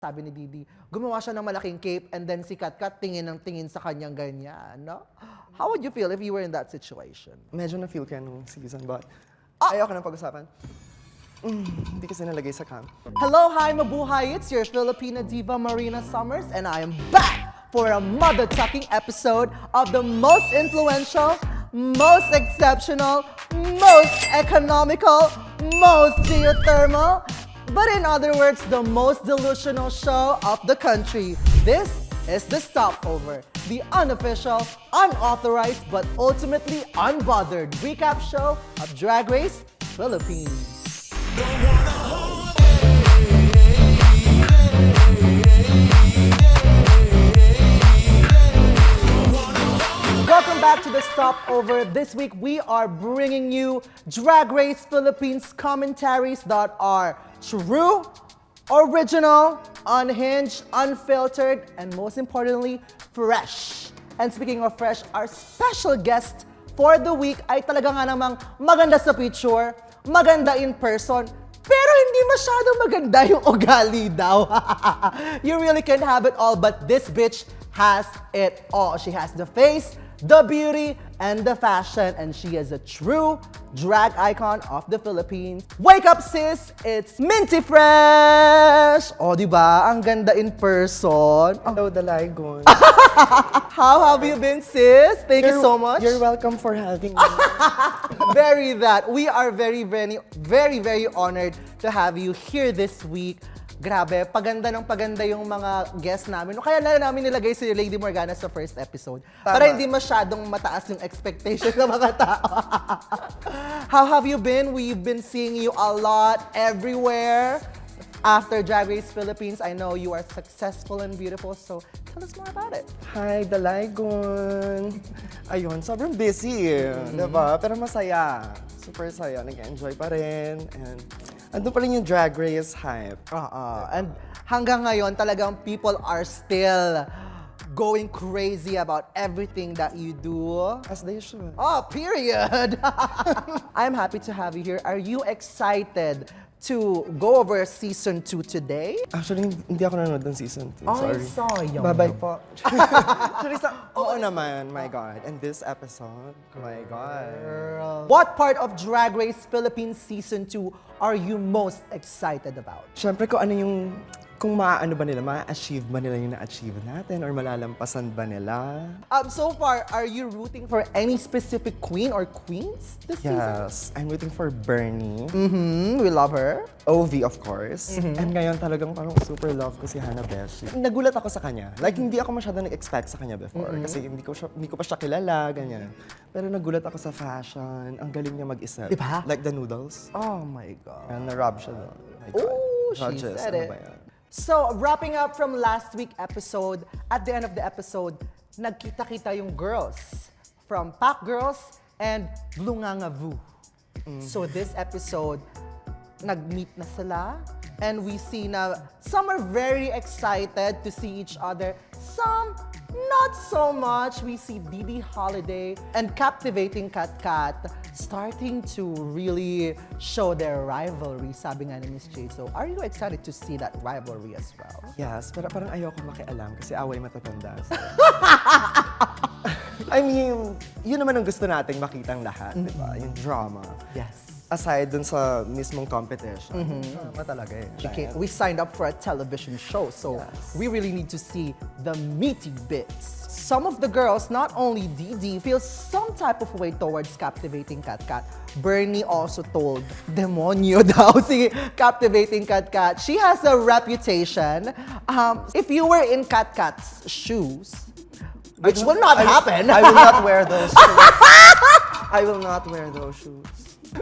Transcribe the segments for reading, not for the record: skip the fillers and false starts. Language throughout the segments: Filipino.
Sabi ni Didi, gumawa siya ng malaking cape and then si Katkat tingin ng tingin sa kanyang ganyan, no? How would you feel if you were in that situation? Medyo na-feel ko yan nung season, but ayoko nang pag-usapan. Hindi kasi nalagay sa cam. Hello, hi, Mabuhay! It's your Filipina diva, Marina Summers, and I am back for a mother-tucking episode of the most influential, most exceptional, most economical, most geothermal, but in other words, the most delusional show of the country. This is The Stopover, the unofficial, unauthorized, but ultimately unbothered recap show of Drag Race Philippines. Welcome back to The Stopover. This week we are bringing you Drag Race Philippines commentaries that are true, original, unhinged, unfiltered, and most importantly, fresh. And speaking of fresh, our special guest for the week ay talaga nga namang maganda sa picture, maganda in person, pero hindi masyadong maganda yung ugali daw. You really can have it all, but this bitch has it all. She has the face, the beauty, and the fashion, and she is a true drag icon of the Philippines. Wake up, sis! It's Minty Fresh! Oh, di ba? Ang ganda in person. Hello, Dalagon. How have you been, sis? Thank you so much. You're welcome for having me. Very that. We are very, very honored to have you here this week. Grabe, paganda ng paganda yung mga guests namin. Kaya na namin nilagay si Lady Morgana sa first episode. Tama. Para hindi masyadong mataas yung expectation ng mga tao. How have you been? We've been seeing you a lot everywhere. After Drag Race Philippines, I know you are successful and beautiful, so tell us more about it. Hi, Dalagon. Ayun, sobrang busy, diba? Pero masaya. Super saya. Nag-enjoy pa rin. And andun pa rin yung Drag Race hype. And hanggang ngayon, talagang people are still going crazy about everything that you do. As they should. Oh, period. I'm happy to have you here. Are you excited to go over season 2 today? Actually, hindi ako nanonood ng season 2. Sorry. sayang. Bye-bye po. Actually, oo naman, my God. And this episode, my God. What part of Drag Race Philippines season 2 are you most excited about? Siyempre kung maaano ba nila, ma-achieve ba nila yung na-achieve natin or malalampasan ba nila? So far, are you rooting for any specific queen or queens this season? Yes, I'm rooting for Bernie. We love her. Ovi, of course. And ngayon talagang parang super love ko si Hannah Beshi. Nagulat ako sa kanya. Like, hindi ako masyadong nag-expect sa kanya before. Kasi hindi ko pa siya kilala, ganyan. Pero nagulat ako sa fashion. Ang galing niya mag-isip. Diba? Like the noodles. Oh my God. And na-rub siya doon. My God. Ooh, she Judges, said ano it. ba yan? So, wrapping up from last week episode, at the end of the episode, nagkita-kita yung girls from Pack Girls and Blungangavu. So this episode, nag-meet na sila and we see na some are very excited to see each other, some not so much. We see Didi Holiday and Captivating Katkat starting to really show their rivalry, sabi nga ni Miss J. So, are you excited to see that rivalry as well? Yes, pero parang ayoko makialam kasi away matatanda. I mean, yun naman ang gusto nating makitang lahat, di ba? Yung drama. Yes. Aside dun sa mismong competition. Drama talaga eh. Okay, we signed up for a television show, so Yes. we really need to see the meaty bits. Some of the girls, not only Didi, feel some type of way towards Captivating Katkat. Bernie also told Demonyo daw si Captivating Katkat. She has a reputation. If you were in Katkat's shoes, which will not happen. I will not wear those shoes. I will not wear those shoes.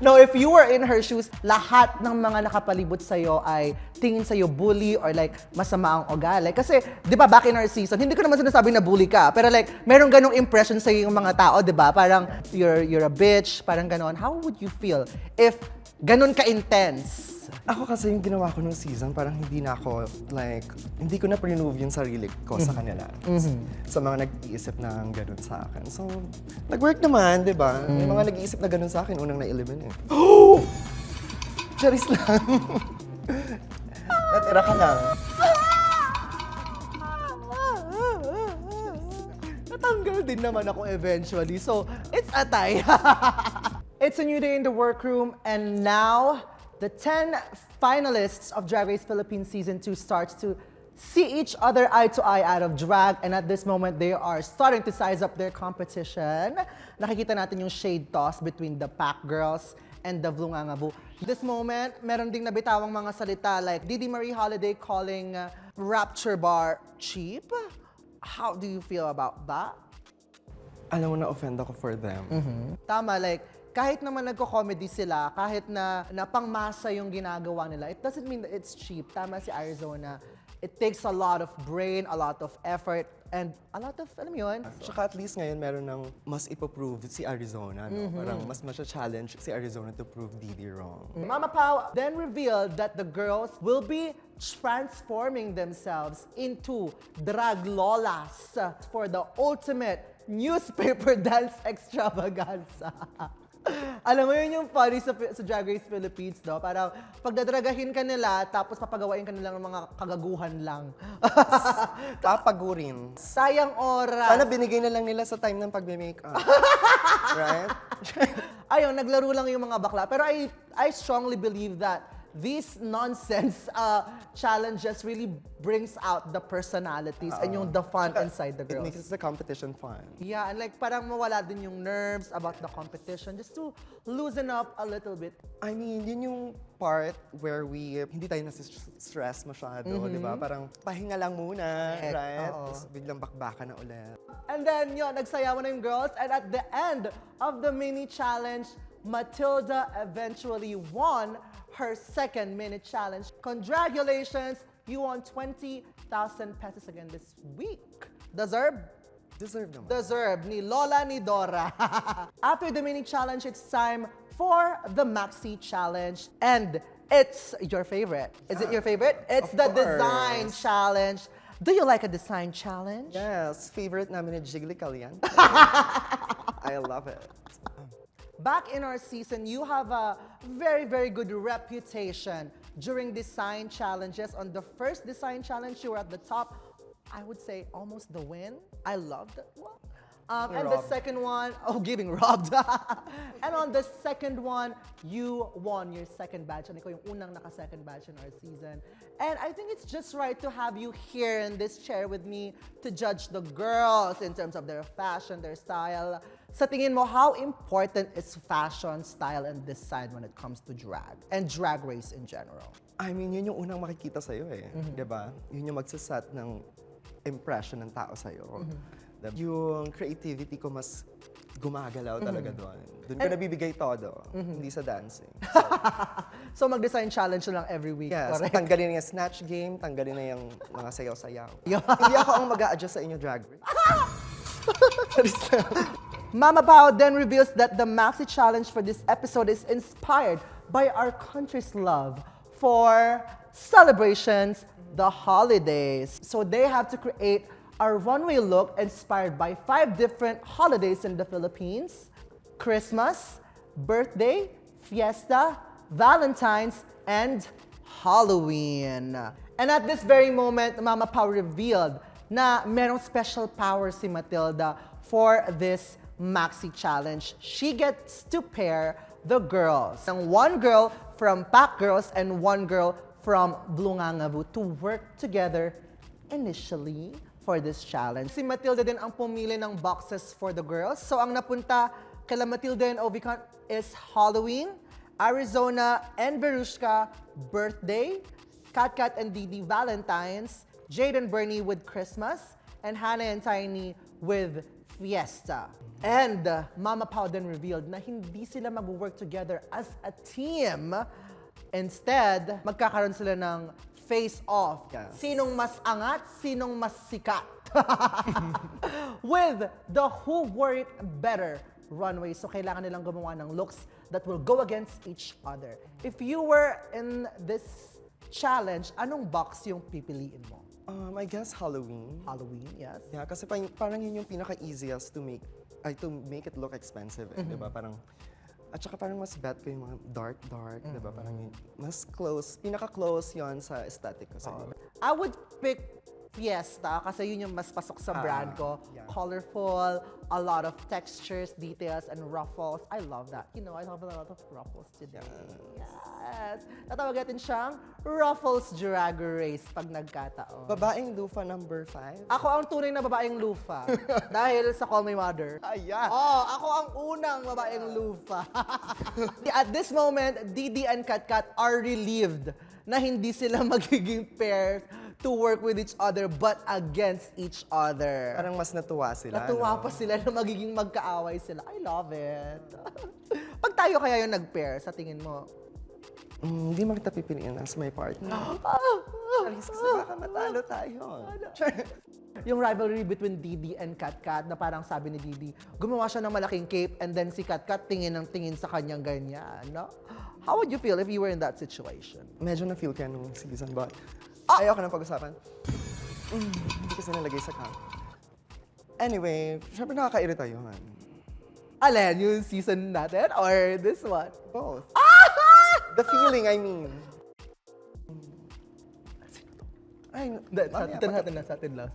No, if you were in her shoes, lahat ng mga nakapalibot sa'yo ay tingin sa'yo bully or like masama ang ugali. Kasi, di ba, back in our season, hindi ko naman sinasabi na bully ka, pero like, merong ganong impression sa'yo yung mga tao, di ba? Parang, you're a bitch, parang ganon. How would you feel if ganon ka-intense? Ako kasi yung ginawa ko nung season, parang hindi na ako, like, hindi ko na pre-remove yung sarili ko sa kanila. Sa mga nag-iisip ng ganun sa akin. So, nag-work naman, di ba? May mga nag-iisip na ganun sa akin, unang na-eliminate. Charis lang. Natira ka lang. din naman ako eventually. So, it's a tie. It's a new day in the workroom, and now the 10 finalists of Drag Race Philippines Season 2 starts to see each other eye to eye out of drag, and at this moment, they are starting to size up their competition. Nakikita natin yung shade toss between the Pack Girls and the Vlungangavu. This moment, meron ding nabitawang mga salita like Didi Marie Holiday calling Rapture Bar cheap. How do you feel about that? Alam mo, na-offend ako for them. Tama, like, kahit naman nagko-comedy sila, kahit na pangmasa yung ginagawa nila, it doesn't mean that it's cheap. Tama si Arizona. It takes a lot of brain, a lot of effort, and a lot of, alam mo yun? Tsaka at least ngayon meron ng mas ipoprove si Arizona. No? Parang mas masya-challenge si Arizona to prove Didi wrong. Mama Pao then revealed that the girls will be transforming themselves into drag lolas for the ultimate newspaper dance extravaganza. Alam mo yun yung funny sa Drag Race Philippines, no? Parang pagdadragahin ka nila, tapos papagawain ka nila ng mga kagaguhan lang. Papagurin. Sayang oras. Sana binigay na lang nila sa time ng pagme-makeup. Right? Ayun, naglaro lang yung mga bakla. Pero I strongly believe that these nonsense challenges really brings out the personalities and yung the fun inside the girls. It makes the competition fun. Yeah, and like parang mawala din yung nerves about the competition just to loosen up a little bit. I mean, yun yung part where hindi tayo nasi-stress masyado, di ba? Parang pahinga lang muna, right? Tapos biglang bakbakan na ulit. And then yun, nagsayawan na yung girls, and at the end of the mini challenge, Matilda eventually won her second mini challenge. Congratulations, you won 20,000 pesos again this week. Deserve? Deserve naman. Deserve, ni Lola ni Dora. After the mini challenge, it's time for the Maxi challenge. And it's your favorite. Is it your favorite? It's the design challenge. Do you like a design challenge? Yes, favorite namin ni Jiggly Kalyan. I love it. Back in our season, you have a very, very good reputation during design challenges. On the first design challenge, you were at the top. I would say almost the win. I love that one. And the second one, getting robbed. And on the second one, you won your second badge. And ikaw yung unang naka-second badge in our season. And I think it's just right to have you here in this chair with me to judge the girls in terms of their fashion, their style. Sa tingin mo, how important is fashion, style, and design when it comes to drag and drag race in general? I mean, yun yung unang makikita sa'yo eh. Diba? Yun yung magsaset ng impression ng tao sa'yo. Yung creativity ko mas gumagalaw talaga doon. Doon ko nabibigay todo, hindi sa dancing. So mag-design challenge na lang every week, Yes, correct? tanggalin na yung snatch game, tanggalin na yung mga sayaw-sayaw. Hindi ako ang mag-a-adjust sa inyo drag race. Mama Pao then reveals that the Maxi challenge for this episode is inspired by our country's love for celebrations, the holidays. So they have to create a runway look inspired by 5 different holidays in the Philippines: Christmas, birthday, fiesta, Valentine's, and Halloween. And at this very moment, Mama Pao revealed na merong special power si Matilda for this Maxi challenge. She gets to pair the girls. And one girl from Pack Girls and one girl from Vlungangavu to work together initially for this challenge. Si Matilda din ang pumili ng boxes for the girls. So ang napunta kila Matilda and Ovicon is Halloween, Arizona and Verushka, birthday, Kat and Didi, Valentine's, Jade and Bernie with Christmas, and Hannah and Tiny with Fiesta. And Mama Pao then revealed na hindi sila mag-work together as a team. Instead, magkakaroon sila ng face-off. Yes. Sinong mas angat, sinong mas sikat. With the Who Wore It Better runway. So kailangan nilang gumawa ng looks that will go against each other. If you were in this challenge, anong box yung pipiliin mo? I guess Halloween. Halloween, yes. Yeah, kasi parang yun yung pinaka-easiest to make it look expensive, eh, di ba? Parang, at saka parang mas bet ko yung mga dark, di ba? Parang yun, mas close, pinaka-close yon sa aesthetic ko. I would pick fiesta kasi yun yung mas pasok sa brand ko. Yeah. Colorful, a lot of textures, details, and ruffles. I love that. You know, I love a lot of ruffles today. Yes. Natawag natin siyang Ruffles Drag Race pag nagkataon. Babaeng lufa number 5. Ako ang tunay na babaeng lufa. Dahil sa Call Me Mother. Ayan. Oh, ako ang unang babaeng lufa. At this moment, Didi and Katkat are relieved na hindi sila magiging pairs to work with each other but against each other. Parang mas natuwa sila. Natuwa pa sila na magiging magkaaway sila. I love it. Pag tayo kaya yung nag-pair, sa tingin mo? Hindi mo kita pipiliin as my partner. Kasi baka matalo tayo. Yung rivalry between Didi and Katkat na parang sabi ni Didi, gumawa siya ng malaking cape and then si Katkat tingin ng tingin sa kanyang ganyan, no? How would you feel if you were in that situation? Medyo na-feel ka nung season, but ayoko nang pag-usapan. Hindi kasi nalagay sa camp. Anyway, syempre nakakairita yun. Alin, yung season natin or this one? Both. The feeling, I mean. Ay, Sa atin lang.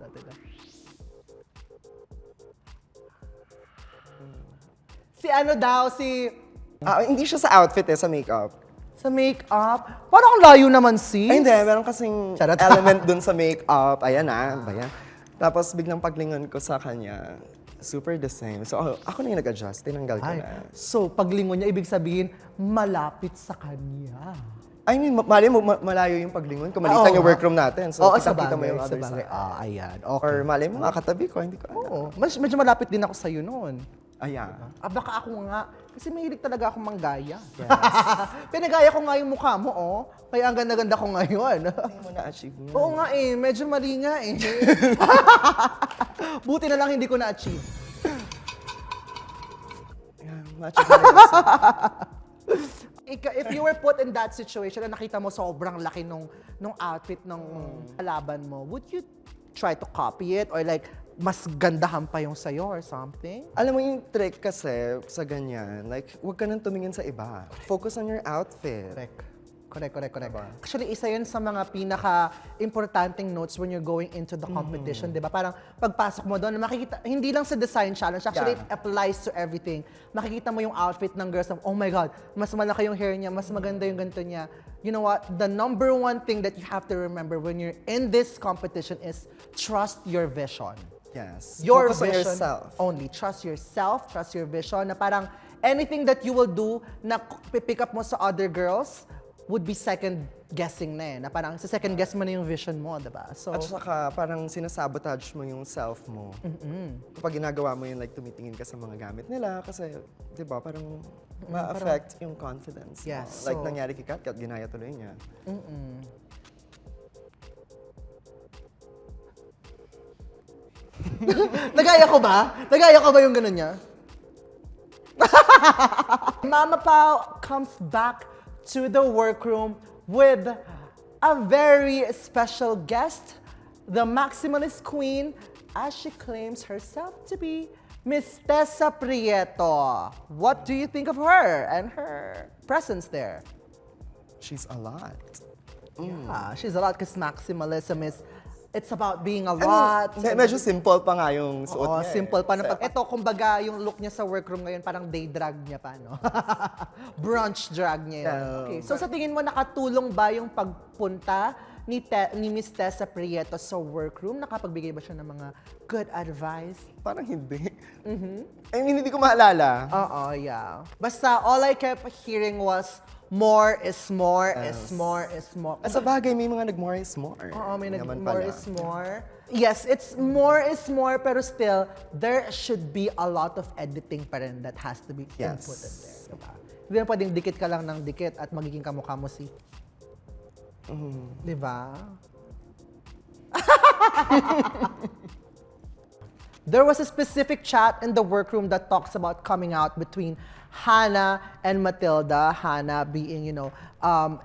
Si ano daw, si... Hindi siya sa outfit sa makeup. Sa makeup? Parang ang layo naman, sis. Ay, hindi. Meron kasing Charot. element dun sa makeup. Ayan bayan. Tapos biglang paglingon ko sa kanya, super the same. So ako na yung nag-adjust, tinanggal ko na. So, paglingon niya, ibig sabihin, malapit sa kanya. I mean, malayo yung paglingon ko. Malitan yung workroom natin. So, kita mo yung other side. Ayan. Okay. Or malay mo, katabi ko, hindi ko alam. Oo. Medyo malapit din ako sa'yo noon. Ayan. Baka ako nga. Kasi mahilig talaga akong manggaya. Yes. Pinagaya ko nga yung mukha mo, oh. Kaya ang ganda-ganda ko ngayon. Hindi mo na-achieve niya. Oo nga eh. Medyo mali nga eh. Buti na lang hindi ko na-achieve. Ayan, ma-achieve mo. If you were put in that situation na nakita mo sobrang laki nung outfit ng kalaban mo, would you try to copy it? Or like, mas gandahan pa yung sayo or something? Alam mo yung trick kasi sa ganyan, like, huwag ka nang tumingin sa iba. Focus on your outfit. Correct. Actually, isa yun sa mga pinaka-importanting notes when you're going into the competition, di ba? Parang pagpasok mo doon, makikita, hindi lang sa design challenge, actually it applies to everything. Makikita mo yung outfit ng girls, oh my God, mas malaki yung hair niya, mas maganda yung ganito niya. You know what? The number one thing that you have to remember when you're in this competition is trust your vision. Yes. Your Focus on vision yourself. only. Trust yourself, trust your vision, na parang anything that you will do na pick up mo sa other girls would be second guessing na eh. Na parang sa second guess mo na yung vision mo, diba? So, At saka parang sinasabotage mo yung self mo. Kapag ginagawa mo yun, like tumitingin ka sa mga gamit nila kasi, di ba, parang ma-affect yung confidence mo. Yes, Like so- nangyari kay Kat, ginaya tuloy niya. Nagaya ko ba? Nagaya ko ba yung ganun niya? Mama Pao comes back to the workroom with a very special guest, the maximalist queen, as she claims herself to be Miss Tessa Prieto. What do you think of her and her presence there? She's a lot. Yeah, she's a lot because maximalism is, it's about being a lot. Medyo simple pa nga yung suot Oo, niya. simple pa. Ito, kumbaga, yung look niya sa workroom ngayon, parang day drag niya pa, no? Brunch drag niya yun. Okay. So, sa tingin mo, nakatulong ba yung pagpunta ni Miss Tessa Prieto sa workroom? Nakapagbigay ba siya ng mga good advice? Parang hindi. I mean, hindi ko maalala. Oo, yeah. Basta, all I kept hearing was, more is more is more is more. Sa bagay, may mga nag-more is more. Oo, may Naman more pala. is more. Yes, it's more is more, pero still, there should be a lot of editing pa rin that has to be Yes. inputted there. Diba? Hindi na pwedeng dikit ka lang ng dikit at magiging kamukha mo si... Diba? There was a specific chat in the workroom that talks about coming out between Hannah and Matilda. Hannah being,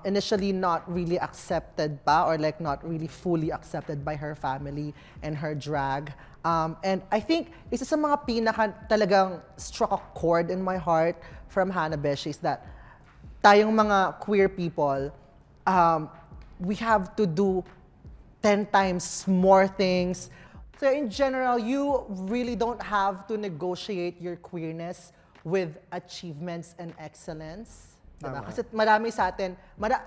initially not really accepted pa or like not really fully accepted by her family and her drag. And I think isa sa mga pinaka talagang struck a chord in my heart from Hannah Beshi is that tayong mga queer people, we have to do 10 times more things. So in general, you really don't have to negotiate your queerness with achievements and excellence. Diba? Kasi marami sa atin,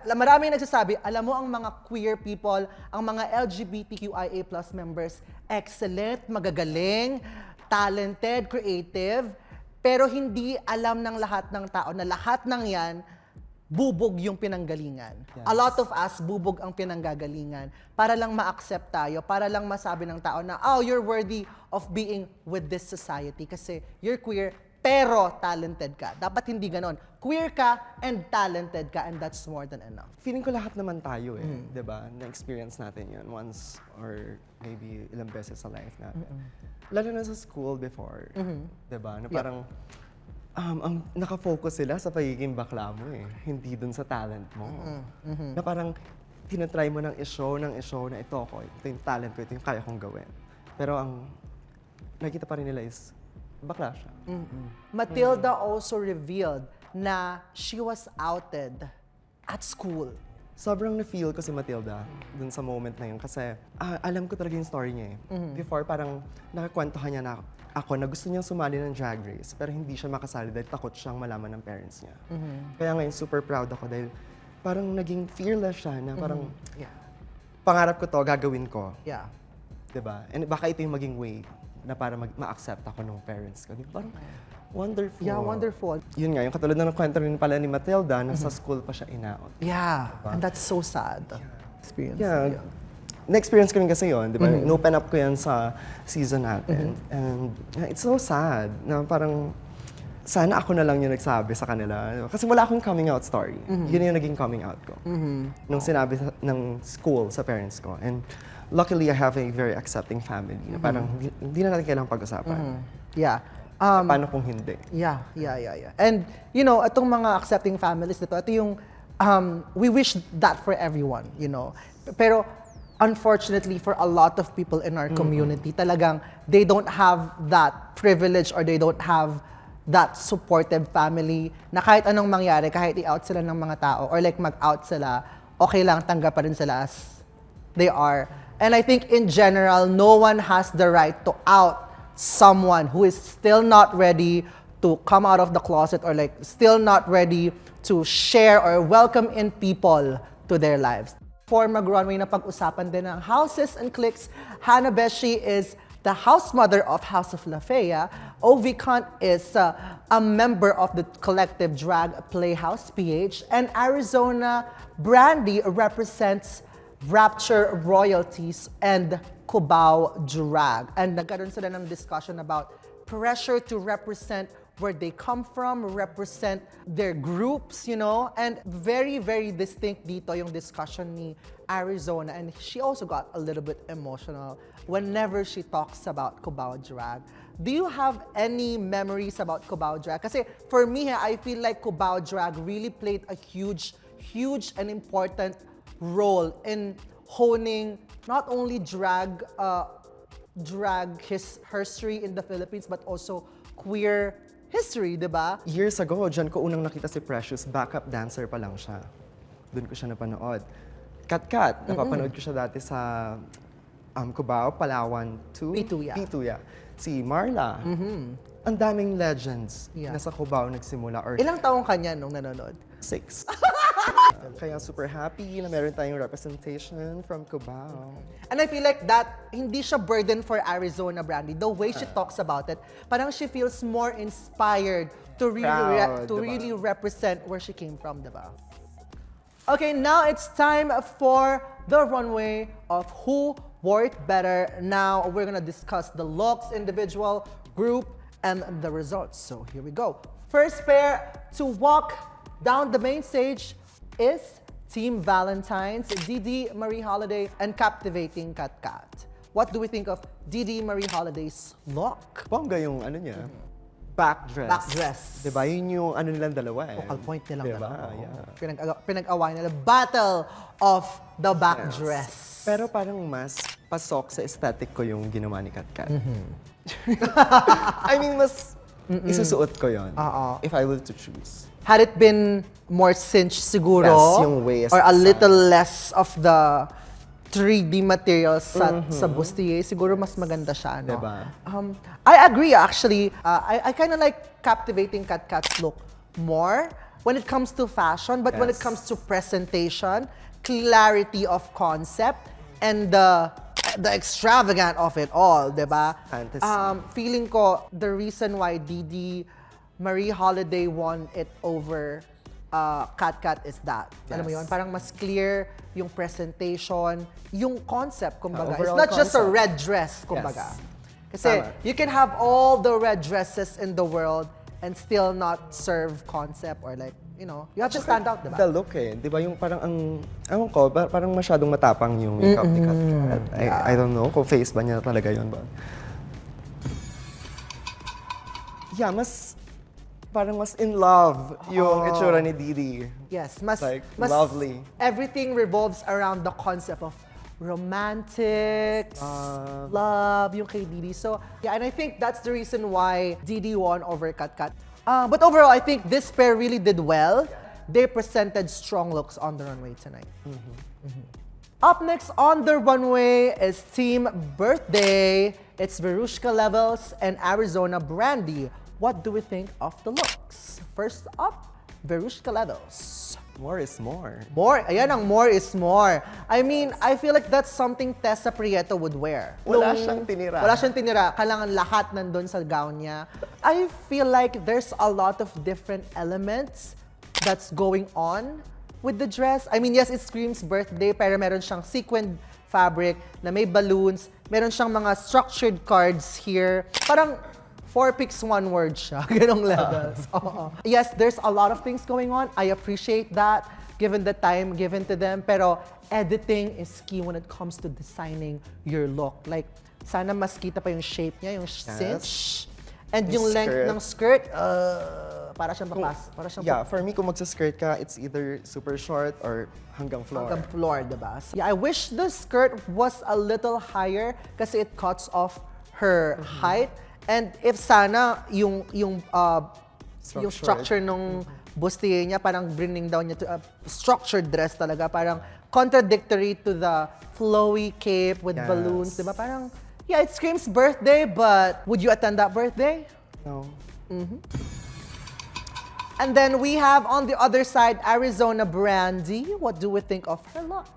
marami nagsasabi, alam mo ang mga queer people, ang mga LGBTQIA+ members, excellent, magagaling, talented, creative, pero hindi alam ng lahat ng tao na lahat ng yan, bubog yung pinanggalingan. Yes. A lot of us, bubog ang pinanggagalingan para lang ma-accept tayo, para lang masabi ng tao na, oh, you're worthy of being with this society kasi you're queer, pero talented ka. Dapat hindi ganon. Queer ka and talented ka, and that's more than enough. Feeling ko lahat naman tayo di ba? Na-experience natin yun once or maybe ilang beses sa life natin. Lalo na sa school before, di ba? Na parang, ang nakafocus sila sa pagiging bakla mo hindi dun sa talent mo. Na parang tinatry mo ng i-show na ito yung talent ko, ito yung kaya kong gawin. Pero ang nakita pa rin nila is bakla siya. Matilda also revealed na she was outed at school. Sobrang na-feel ko si Matilda dun sa moment na yun kasi alam ko talaga yung story niya Before, parang nakakwentuhan niya na ako na gusto niyang sumali ng Drag Race pero hindi siya makasali dahil takot siyang malaman ng parents niya. Kaya ngayon super proud ako dahil parang naging fearless siya na parang pangarap ko to, gagawin ko. Yeah. Diba? And baka ito yung maging way na para ma-accept ako ng parents ko. Parang wonderful. Yeah, wonderful. Yun nga, yung katulad ng kwento rin pala ni Matilda, nasa school pa siya inaot. Yeah, and that's so sad. Experience. Yeah. Na-experience ko rin kasi yun, di ba? In-open up ko yan sa season natin. And it's so sad na parang sana ako na lang yung nagsabi sa kanila. Kasi wala akong coming out story. Yun yung naging coming out ko. Nung sinabi ng school sa parents ko. And luckily, I have a very accepting family. Na parang hindi na natin kailangang pag-usapan. Yeah. Paano kung hindi? Yeah. And, you know, itong mga accepting families nito, ito yung, we wish that for everyone, you know. Pero, unfortunately, for a lot of people in our community, talagang, they don't have that privilege or they don't have that supportive family na kahit anong mangyari, kahit i-out sila ng mga tao or like mag-out sila, okay lang, tanggap pa rin sila as they are. And I think in general, no one has the right to out someone who is still not ready to come out of the closet or like still not ready to share or welcome in people to their lives. For mag-runway na pag-usapan din ng houses and cliques, Hannah Beshi is the house mother of House of La Fea. Ovicon is a member of the collective drag Playhouse PH, and Arizona Brandy represents Rapture Royalties and Cubao Drag. And nagkaroon sila ng discussion about pressure to represent where they come from, represent their groups, you know, and very, very distinct dito yung discussion ni Arizona. And she also got a little bit emotional whenever she talks about Cubao Drag. Do you have any memories about Cubao Drag? Kasi for me, I feel like Cubao Drag really played a huge and important role in honing not only drag history in the Philippines but also queer history, di ba? Years ago, dyan ko unang nakita si Precious, backup dancer pa lang siya. Doon ko siya napanood. Kat, napapanood ko siya dati sa Cubao, Palawan 2. P2, yeah. Si Marla. Ang daming legends na sa Cubao nagsimula. Ilang taong kanya nung nanonood? 6. Kaya super happy na meron tayong representation from Cubao. And I feel like that, hindi siya burden for Arizona Brandy. The way she talks about it, parang she feels more inspired to really represent where she came from, diba? Okay, now it's time for the runway of who wore it better. Now we're gonna discuss the looks, individual, group, and the results. So here we go. First pair to walk down the main stage is Team Valentine's, Didi Marie Holiday, and Captivating Kat Kat. What do we think of Didi Marie Holiday's look? Bongga yung ano niya, back dress. Back dress. Diba? Yun yung ano nilang dalawa eh. Focal point nilang diba? dalawa. Yeah. Pinag-away nila. Battle of the back dress. Pero parang mas pasok sa aesthetic ko yung ginawa ni Kat Kat. I mean, mas isusuot ko yon if I were to choose. Had it been more cinched siguro, yes, yung waist or a little less of the 3D materials sa bustier, siguro mas maganda siya, no? Diba? I agree, actually. I kind of like captivating Kat's look more when it comes to fashion, but when it comes to presentation, clarity of concept, and the extravagant of it all, diba? Fantasy. Feeling ko, the reason why Didi Marie Holiday won it over Kat is that. Alam mo yun? Parang mas clear yung presentation, yung concept, kumbaga. It's not just a red dress, kumbaga. Kasi you can have all the red dresses in the world and still not serve concept or like, you know, you have to stand out, diba? The look di ba yung parang ewan ko, parang masyadong matapang yung makeup ni Kat. I don't know kung face ba niya talaga yun ba. Yeah, parang mas in love yung itsura ni Didi. Yes, mas lovely. Everything revolves around the concept of romantic, love, yung kay Didi. So, yeah, and I think that's the reason why Didi won over Kat. But overall, I think this pair really did well. They presented strong looks on the runway tonight. Up next on the runway is Team Birthday. It's Verushka Levels and Arizona Brandy. What do we think of the looks? First up, Verushka Levels. More is more. Ayan ang more is more. I mean, I feel like that's something Tessa Prieto would wear. Wala siyang tinira. Wala siyang tinira. Kailangan lahat nandun sa gown niya. I feel like there's a lot of different elements that's going on with the dress. I mean, yes, it screams birthday, pero meron siyang sequined fabric na may balloons. Meron siyang mga structured cards here. Parang 4 picks, 1 word siya. Ganong levels. Yes, there's a lot of things going on. I appreciate that, given the time given to them. Pero editing is key when it comes to designing your look. Like, sana mas kita pa yung shape niya, yung cinch. And yung length ng skirt, para siyang papas. For me, kung magsa-skirt ka, it's either super short or hanggang floor. Hanggang floor, diba? Yeah, I wish the skirt was a little higher kasi it cuts off her height. And if sana yung structure nung bustier niya, parang bringing down niya to a structured dress talaga, parang contradictory to the flowy cape with balloons, diba? Parang, yeah, it screams birthday, but would you attend that birthday? No. And then we have on the other side, Arizona Brandy. What do we think of her look?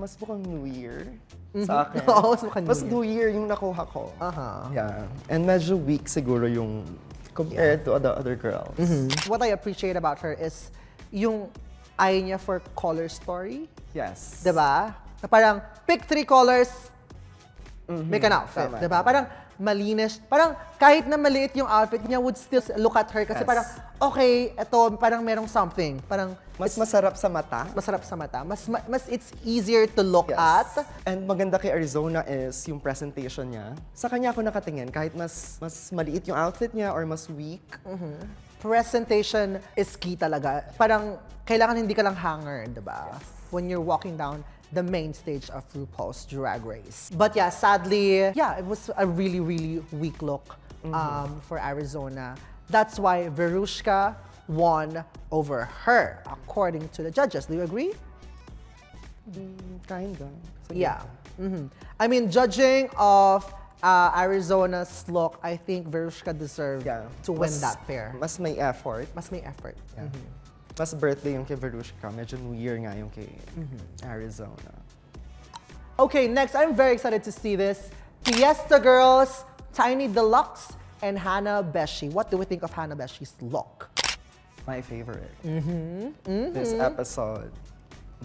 Mas mukhang New Year sa akin. Mas New Year yung nakuha ko. Yeah. And medyo weak siguro yung compared to the other girls. What I appreciate about her is yung eye niya for color story. Yes. Diba? Na parang pick 3 colors, make an outfit. Diba? Parang malinis. Parang kahit na maliit yung outfit niya, would still look at her kasi parang, okay, ito parang merong something. Parang mas masarap sa mata. Masarap sa mata. Mas it's easier to look at. And maganda kay Arizona is yung presentation niya. Sa kanya ako nakatingin kahit mas maliit yung outfit niya or mas weak. Presentation is key talaga. Parang kailangan hindi ka lang hanger, diba? When you're walking down the main stage of RuPaul's Drag Race. But yeah, sadly, it was a really, really weak look for Arizona. That's why Verushka won over her, according to the judges. Do you agree? Kinda. Yeah. I mean, judging of Arizona's look, I think Verushka deserved to win that pair. Mas may effort. Yeah. Mas birthday yung kay Verushka. Medyo New Year nga yung kay Arizona. Okay, next, I'm very excited to see this. Fiesta Girls, Tiny Deluxe, and Hannah Beshi. What do we think of Hannah Beshi's look? My favorite. This episode,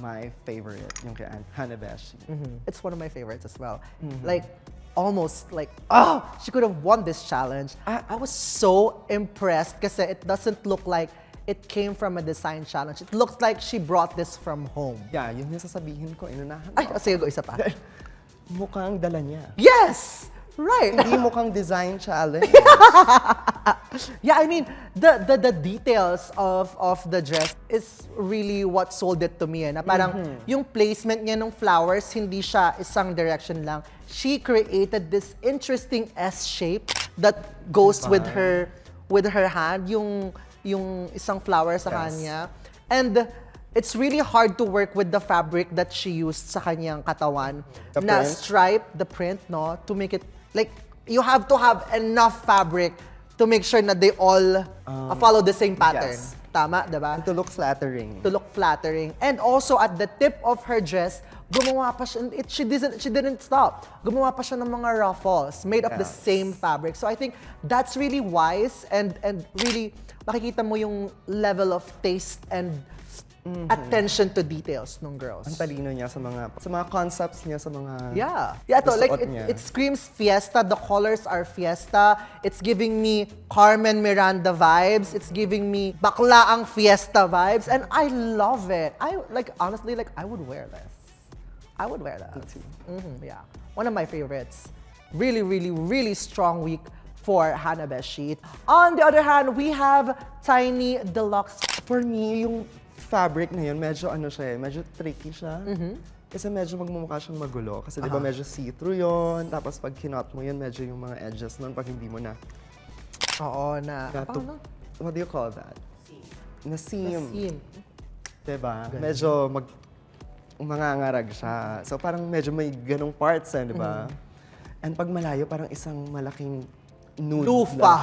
my favorite yung kay Hannah Beshi. It's one of my favorites as well. Like, almost like, she could have won this challenge. I was so impressed kasi it doesn't look like it came from a design challenge. It looks like she brought this from home. Yeah, yun yung sasabihin ko, inunahan Ay, sige, go isa pa. Mukhang dala niya. Yes! Right. Hindi mukhang design challenge. Yeah, I mean, the details of the dress is really what sold it to me. Na parang yung placement niya ng flowers, hindi siya isang direction lang. She created this interesting S shape that goes with her hand, yung isang flower sa kanya. And it's really hard to work with the fabric that she used sa kanyang katawan. The na print? stripe, the print, no? To make it, like, you have to have enough fabric to make sure that they all follow the same pattern. Yes. Tama, diba? And to look flattering. To look flattering. And also at the tip of her dress, gumawa pa siya, she didn't stop. Gumawa pa siya ng mga ruffles made of the Yes. same fabric. So I think that's really wise and really makikita mo yung level of taste and attention to details ng girls. Ang talino niya sa mga concepts niya, sa mga Yeah, to like suot niya. it screams fiesta. The colors are fiesta. It's giving me Carmen Miranda vibes. It's giving me baklaang fiesta vibes, and I love it. Honestly, I would wear this. I would wear that. Me too. Yeah, one of my favorites. Really, really, really strong week for Hana Beshi. On the other hand, we have Tiny Deluxe. For me, yung fabric na yun, medyo medyo tricky siya. Kasi medyo magmumukha siyang magulo. Kasi di ba medyo see-through yun. Tapos pag kinot mo yun, medyo yung mga edges nun pag hindi mo na. Oo, na. Paano? What do you call that? Na seam. Seam. Diba? Medyo mangangarag siya. So parang medyo may ganong parts di ba? And pag malayo, parang isang malaking nude lang siya. Lufa.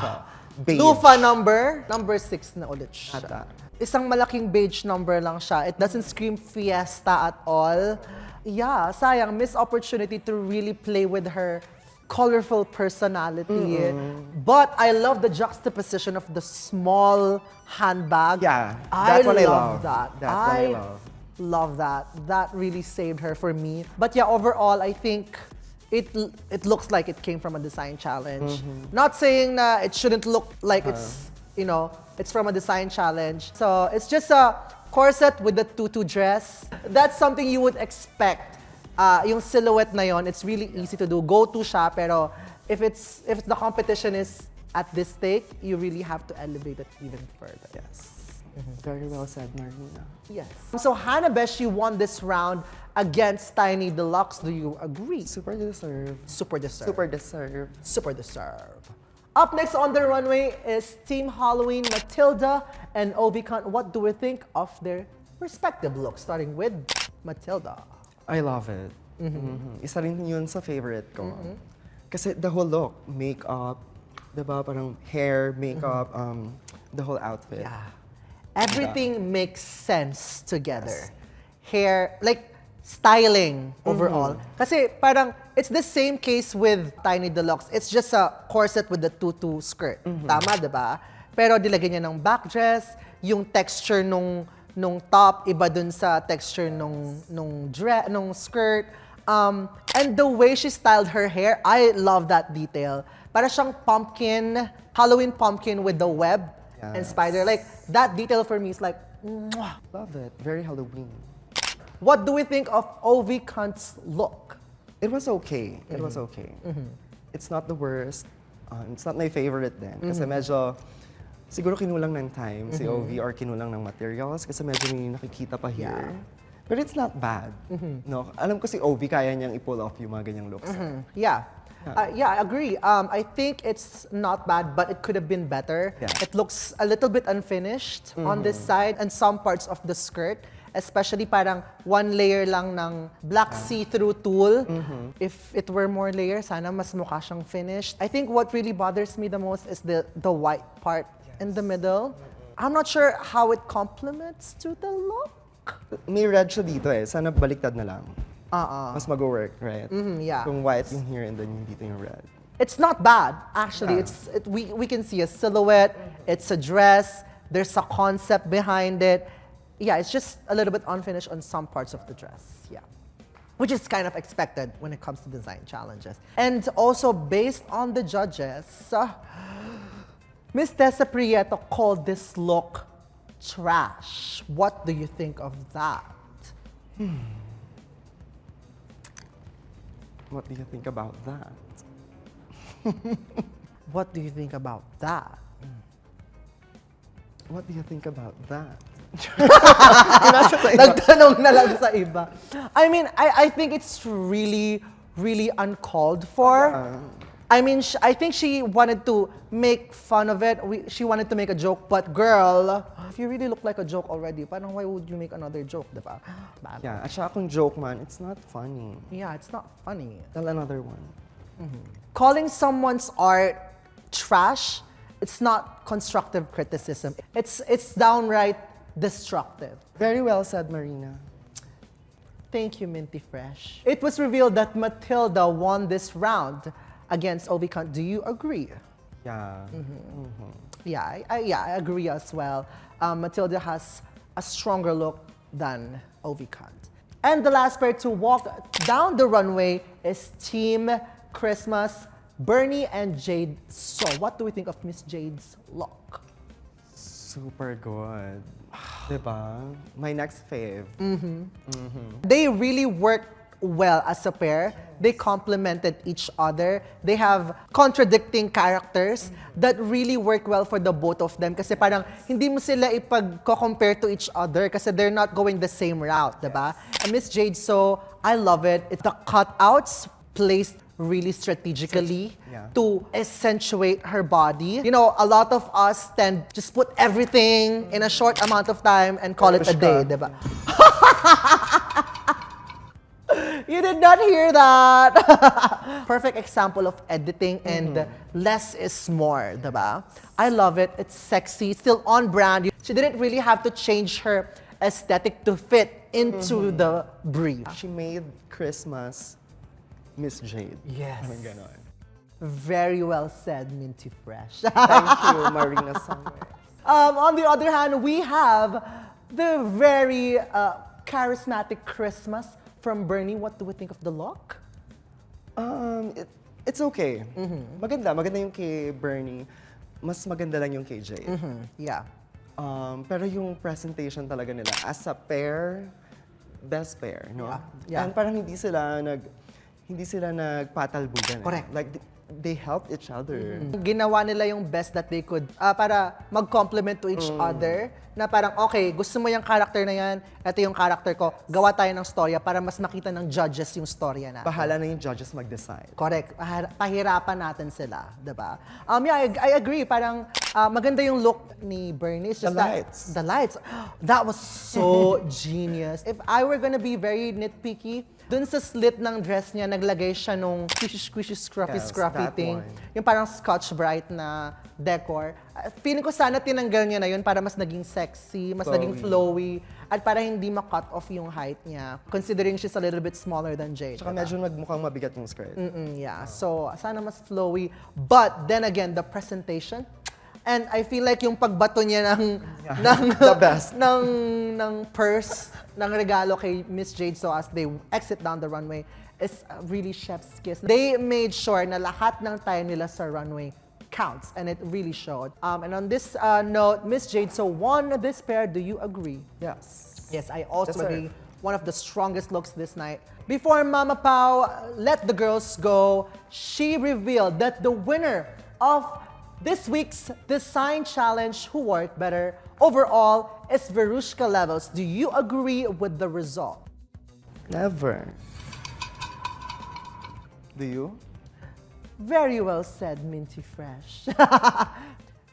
Beige. Lufa number 6 na ulit siya. Ata. Isang malaking beige number lang siya. It doesn't scream fiesta at all. Yeah, sayang. Missed opportunity to really play with her colorful personality. But I love the juxtaposition of the small handbag. Yeah, that's what I love. That. That's what I love that. That really saved her for me. But yeah, overall, I think it looks like it came from a design challenge. Not saying that it shouldn't look like it's from a design challenge. So it's just a corset with the tutu dress. That's something you would expect. Yung silhouette na yon, it's really easy to do. Go-to siya, pero if the competition is at this stake, you really have to elevate it even further. Yes. Very well said, Marina. Yes. So Hana Beshi won this round against Tiny Deluxe. Do you agree? Super deserved. Super deserved. Super deserved. Super deserved. Up next on the runway is Team Halloween, Matilda and Ovi. What do we think of their respective looks? Starting with Matilda. I love it. Isa rin yun sa favorite ko. Kasi the whole look, makeup, diba? Parang hair, makeup, the whole outfit. Yeah. Everything makes sense together. Hair, like styling overall. Kasi parang it's the same case with Tiny Deluxe. It's just a corset with the tutu skirt. Tama, diba? Pero dilagyan niya ng back dress, yung texture nung top iba dun sa texture nung skirt. And the way she styled her hair, I love that detail. Para siyang Halloween pumpkin with the web and spider. Like, that detail for me is like, mwah. Love it. Very Halloween. What do we think of Ovi Cunt's look? It was okay. It was okay. It's not the worst. It's not my favorite din. Kasi medyo, siguro kinulang ng time si Ovi or kinulang ng materials kasi medyo may nakikita pa here. But it's not bad. No? Alam ko si Ovi kaya niyang i-pull off yung mga ganyang looks. Yeah. I agree. I think it's not bad, but it could have been better. Yeah. It looks a little bit unfinished on this side and some parts of the skirt. Especially parang one layer lang ng black see-through tulle. If it were more layers, sana mas mukha siyang finished. I think what really bothers me the most is the white part in the middle. I'm not sure how it complements to the look. May red siya dito eh. Sana baliktad na lang. Mas mag-work, right? Yeah. Kung white yung here and then yung dito yung red. It's not bad, actually. We can see a silhouette, it's a dress, there's a concept behind it. Yeah, it's just a little bit unfinished on some parts of the dress, yeah. Which is kind of expected when it comes to design challenges. And also, based on the judges, Miss Tessa Prieto called this look trash. What do you think of that? What do you think about that? What do you think about that? What do you think about that? Nagtanong na lang sa iba. I mean, I think it's really, really uncalled for. I mean, I think she wanted to make fun of it. She wanted to make a joke, but girl, If you really look like a joke already, parang why would you make another joke, diba? Bad. Yeah, at saka kung joke man, it's not funny. Yeah, it's not funny. Tell another one. Calling someone's art trash, it's not constructive criticism. It's downright destructive. Very well said, Marina. Thank you, Minty Fresh. It was revealed that Matilda won this round against Ovi. Do you agree? Yeah. Yeah, I agree as well. Matilda has a stronger look than Ovi. And the last pair to walk down the runway is Team Christmas, Bernie and Jade. So, what do we think of Miss Jade's look? Super good. Diba? My next fave. They really worked well as a pair. They complemented each other. They have contradicting characters that really work well for the both of them. Kasi parang hindi mo sila ipag-compare to each other kasi they're not going the same route, diba? And Miss Jade, so I love it. It's the cutouts placed really strategically to accentuate her body. You know, a lot of us tend just put everything in a short amount of time and call it a day, diba? You did not hear that. Perfect example of editing and less is more, diba? I love it. It's sexy, still on brand. She didn't really have to change her aesthetic to fit into the brief. She made Christmas Miss Jade. Yes. Parang ganon. Very well said, Minty Fresh. Thank you, Marina Summers. On the other hand, we have the very charismatic Christmas from Bernie. What do we think of the look? It's okay. Maganda yung kay Bernie. Mas maganda lang yung kay Jade. Yeah. Pero yung presentation talaga nila as a pair, best pair, no? Yeah. And parang hindi sila nagpatalbugan. Correct. Like they helped each other. Ginawa nila yung best that they could para mag-complement to each other. Na parang, okay, gusto mo yung character na yan, ito yung character ko, gawa tayo ng storya para mas makita ng judges yung storya natin. Bahala na yung judges mag-decide. Correct. Pahirapan natin sila, diba? Yeah, I agree. Parang maganda yung look ni Bernie. It's just the lights. That was so genius. If I were gonna be very nitpicky, dun sa slit ng dress niya, naglagay siya nung squishy, scruffy that thing. one. Yung parang Scotch Brite na decor. Feeling ko sana tinanggal niya na yun para mas naging sexy, mas naging flowy, at para hindi ma-cut off yung height niya. Considering she's a little bit smaller than Jade. Tsaka medyo nagmukhang mabigat yung skirt. Yeah, so sana mas flowy. But then again, the presentation, and I feel like yung pagbato niya The best. ng purse, ng regalo kay Miss Jade, so as they exit down the runway, is really chef's kiss. They made sure na lahat ng time nila sa runway counts, and it really showed. And on this note, Miss Jade so won this pair. Do you agree? Yes. Yes, I also Yes, sir. agree. One of the strongest looks this night. Before Mama Pao let the girls go, she revealed that the winner of this week's Design Challenge, who wore it better overall, is Verushka Levels. Do you agree with the result? Never. Do you? Very well said, Minty Fresh.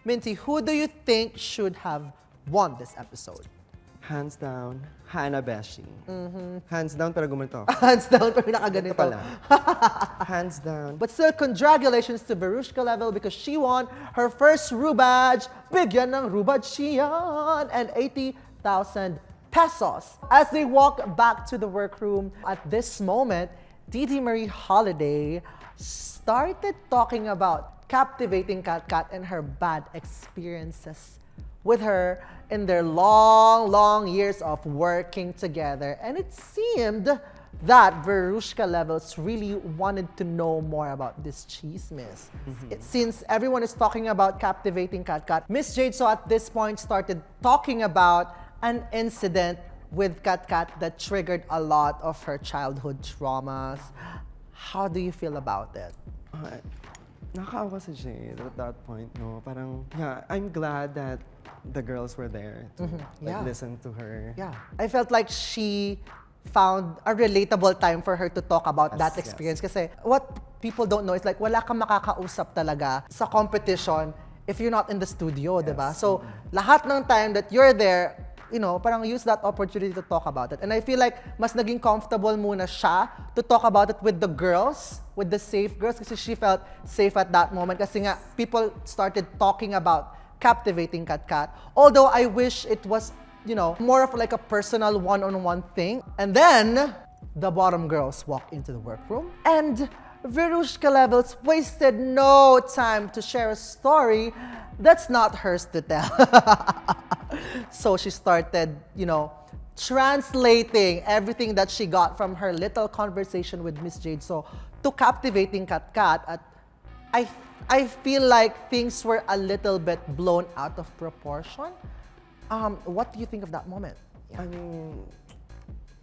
Minty, who do you think should have won this episode? Hands down, Hannah Beshi. Hands down, pero gumanito. Hands down, pero nakaganito. Pala. Hands down. But still, congratulations to Verushka Level because she won her first Ru-badge. Bigyan ng Ru-badge yan! And 80,000 pesos. As they walk back to the workroom, at this moment, Didi Marie Holiday started talking about captivating Kat and her bad experiences with her in their long years of working together. And it seemed that Verushka Levels really wanted to know more about this chismis. Since everyone is talking about captivating Kat, Miss Jade so at this point started talking about an incident with Kat that triggered a lot of her childhood traumas. How do you feel about it? Nakakaawa si Jade at that point, no? Parang, yeah, I'm glad that the girls were there to listen to her. Yeah. I felt like she found a relatable time for her to talk about that experience. Kasi what people don't know is like, wala kang makakausap talaga sa competition if you're not in the studio, diba? So, lahat ng time that you're there, you know, parang use that opportunity to talk about it. And I feel like mas naging comfortable muna siya to talk about it with the girls, with the safe girls, kasi she felt safe at that moment. Kasi nga, people started talking about captivating Kat. Although I wish it was, you know, more of like a personal one-on-one thing. And then, the bottom girls walked into the workroom and Verushka Levels wasted no time to share a story that's not hers to tell. So she started, you know, translating everything that she got from her little conversation with Miss Jade So to captivating Kat. At I feel like things were a little bit blown out of proportion. What do you think of that moment? I mean,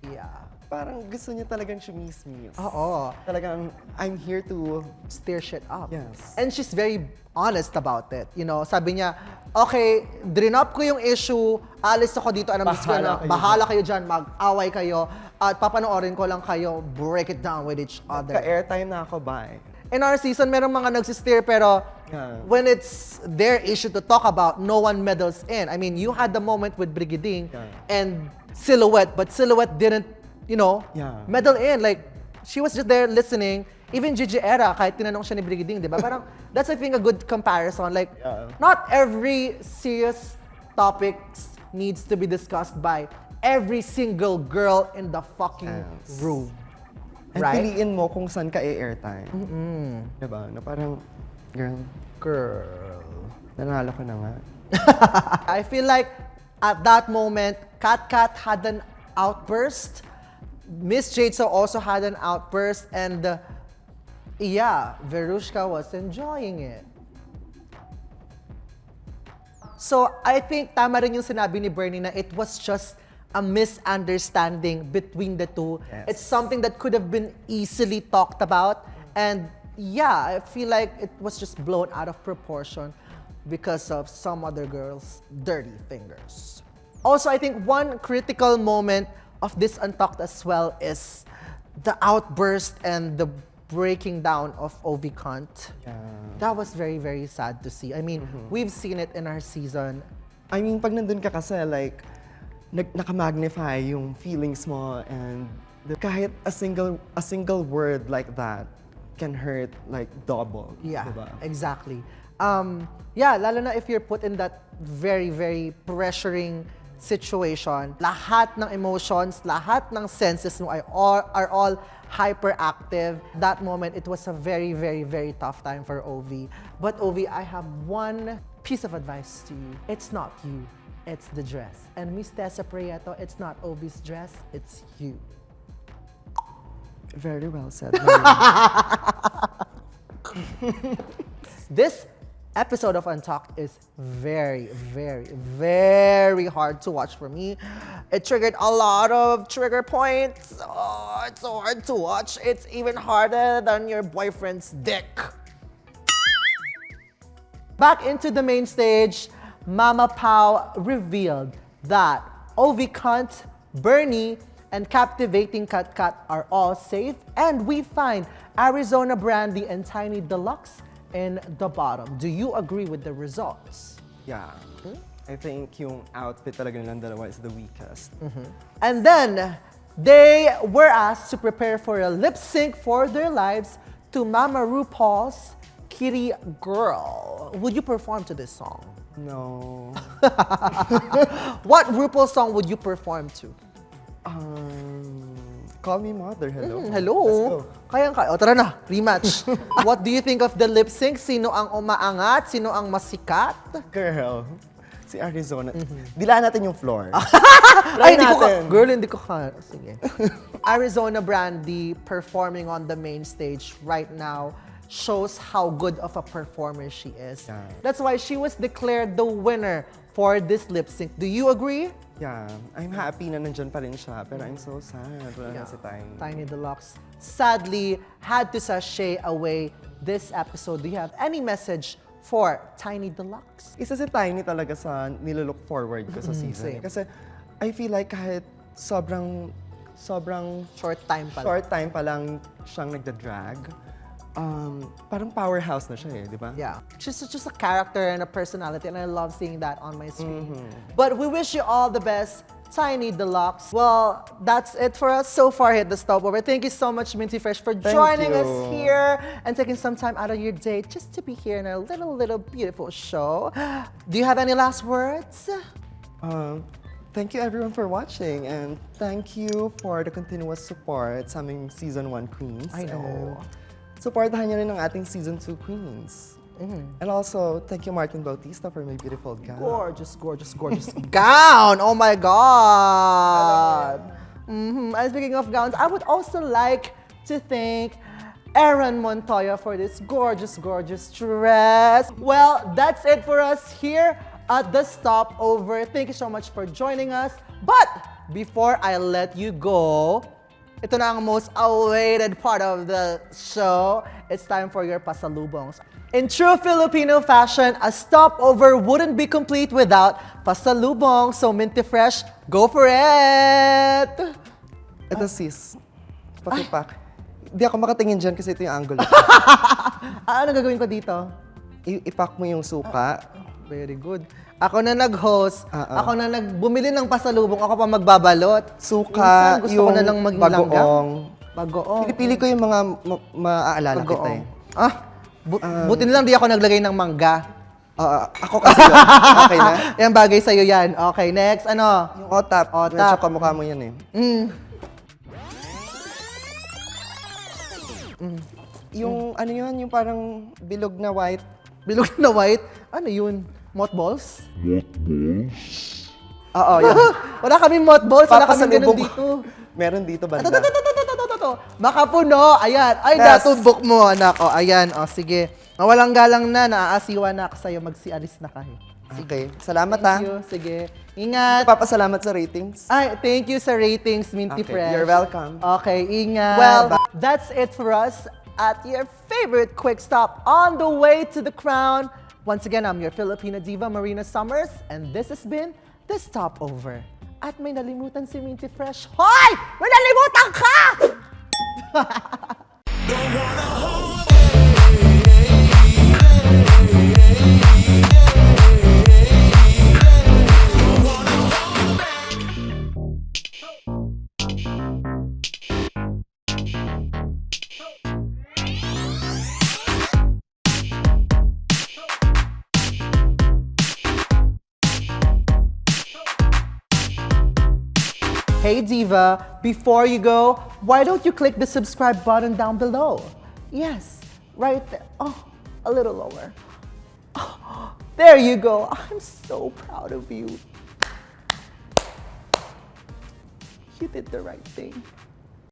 Yeah. parang gusto niya talagang chumismis. Oo. Talagang, I'm here to... Steer shit up. Yes. And she's very honest about it. You know, sabi niya, okay, drinop ko yung issue, alis ako dito, bahala kayo dyan, mag-away kayo, at papanoorin ko lang kayo, break it down with each other. Ka-airtime na ako, bye. In our season, merong mga nagsisteer, pero when it's their issue to talk about, no one meddles in. I mean, you had the moment with Brigading and Silhouette, but Silhouette didn't, you know, meddle in. Like, she was just there listening. Even Gigi Ehrra, kahit tinanong siya ni Brigading, di ba? Parang, that's I think a good comparison. Like, not every serious topics needs to be discussed by every single girl in the fucking room. And right? piliin mo kung saan ka airtime. Diba? Na parang, girl, nanalo ko na nga. I feel like at that moment, Kat had an outburst. Miss Jade So also had an outburst. And Verushka was enjoying it. So I think tama rin yung sinabi ni Bernie na it was just a misunderstanding between the two. Yes. It's something that could have been easily talked about. And I feel like it was just blown out of proportion because of some other girls' dirty fingers. Also, I think one critical moment of this Untucked as well is the outburst and the breaking down of Ovi Cunt. That was very, very sad to see. I mean, we've seen it in our season. I mean, pag nandun ka kasi, like, naka-magnify yung feelings mo and kahit a single word like that can hurt like double. Yeah, diba? exactly. Lalo na if you're put in that very, very pressuring situation, lahat ng emotions, lahat ng senses mo are all hyperactive. That moment, it was a very, very, very tough time for Ovi. But Ovi, I have one piece of advice to you. It's not you. It's the dress. And Miss Tessa Prieto, it's not Ovi's dress, it's you. Very well said. This episode of Untucked is very, very, very hard to watch for me. It triggered a lot of trigger points. Oh, it's so hard to watch. It's even harder than your boyfriend's dick. Back into the main stage, Mama Pao revealed that Ovi Cunt, Bernie, and captivating Kat are all safe, and we find Arizona Brandy and Tiny Deluxe in the bottom. Do you agree with the results? Yeah. I think yung outfit talaga nilang dalawa is the weakest. And then, they were asked to prepare for a lip sync for their lives to Mama RuPaul's Kitty Girl. Would you perform to this song? No. What RuPaul song would you perform to? Call Me Mother. Hello. Hello. Let's go. Kayang-kaya. O tara na, rematch. What do you think of the lip sync? Sino ang umaangat? Sino ang masikat? Girl, si Arizona. Dilaan natin yung floor. Ay, hindi ko girl, hindi ko ka. Sige. Arizona Brandy performing on the main stage right now shows how good of a performer she is. Yeah. That's why she was declared the winner for this lip sync. Do you agree? Yeah, I'm happy na nandyan pa rin siya, pero I'm so sad. Wala na si Tiny. Tiny Deluxe sadly had to sashay away this episode. Do you have any message for Tiny Deluxe? Isa si Tiny talaga sa nilolook forward ko sa season. Same. Kasi I feel like kahit sobrang Short time pa lang. short time pa lang siyang nagda-drag, parang powerhouse na siya di ba? Yeah, just a character and a personality, and I love seeing that on my screen. But we wish you all the best, Tiny Deluxe. Well, that's it for us so far. Hit the stopover. Thank you so much, Minty Fresh, for joining us here and taking some time out of your day just to be here in a little beautiful show. Do you have any last words? Thank you everyone for watching, and thank you for the continuous support sa aming Season 1 Queens. I know. Supportahan niyo rin ang ating Season 2 Queens. And also, thank you Martin Bautista for my beautiful gown. Gorgeous gown! Oh my God! And speaking of gowns, I would also like to thank Ehrran Montoya for this gorgeous dress. Well, that's it for us here at the stopover. Thank you so much for joining us. But before I let you go, ito na ang most awaited part of the show. It's time for your pasalubongs. In true Filipino fashion, a stopover wouldn't be complete without pasalubong. So Minty Fresh, go for it! Ito sis, pakipak. Di ako makatingin dyan kasi ito yung angle. Ano gagawin ko dito? Ipak mo yung suka. Very good. Ako na nag-host. Ako na bumili ng pasalubong. Ako pa magbabalot. Suka, Minsan, gusto yung ko na lang maging bagoong. Bagoong. Pinipili ko yung mga maaalala kita Bagoong. Buti na lang di ako naglagay ng mangga. Ako kasi yun. Okay na? Yan bagay sa'yo yan. Okay, next. Ano? Yung otap. Medyo kamukha mo yan Yung ano yun, yung parang bilog na white. Bilog na white? Ano yun? Mothballs? Oo, yun. Wala kaming mothballs. Wala kaming ganun dito. Meron dito banda. Ito. Makapuno. Ayan. Ay, Yes. natumbok mo, anak. O, ayan. O, sige. Mawalang galang na. Naaasiwa na ako sa'yo. Magsialis na kayo. Okay. Salamat Thank you. Sige. Ingat. Papasalamat sa ratings. Ay, thank you sa ratings, Minty Okay, Fresh. you're welcome. Okay, ingat. Well, that's it for us at your favorite quick stop on the way to the crown. Once again, I'm your Filipina diva, Marina Summers, and this has been The Stopover. At may nalimutan si Minty Fresh. Hoy! May nalimutan ka! Hey Diva, before you go, why don't you click the subscribe button down below? Yes, right there. Oh, a little lower. Oh, there you go. I'm so proud of you. You did the right thing.